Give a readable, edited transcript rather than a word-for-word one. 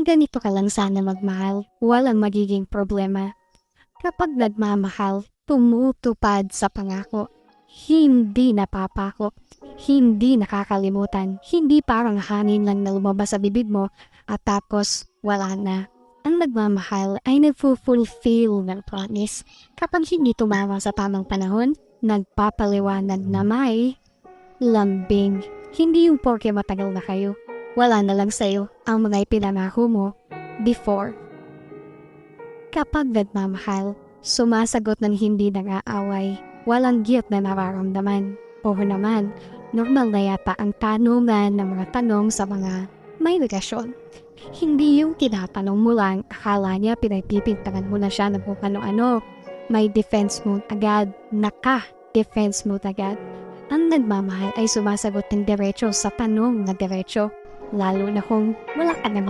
Kung ganito ka lang sana magmahal, walang magiging problema. Kapag nagmamahal, tumutupad sa pangako. Hindi napapako. Hindi nakakalimutan. Hindi parang hangin lang na lumabas sa bibig mo at tapos wala na. Ang nagmamahal ay nagfulfill ng promise. Kapag hindi tumama sa tamang panahon, nagpapaliwanag na may lambing. Hindi yung porke matagal na kayo. Wala na lang sa'yo ang mga ipinangako mo before. Kapag nagmamahal, sumasagot ng hindi nag-aaway. Walang guilt na nararamdaman. Oo naman, normal na yata ang tanungan ng mga tanong sa mga may relasyon. Hindi yung tinatanong mo lang, akala niya pinagpipintangan mo na siya ng kung ano-ano. May defense mode agad, naka-defense mode agad. Ang nagmamahal ay sumasagot ng diretso sa tanong na diretso, lalo na kung wala ka namang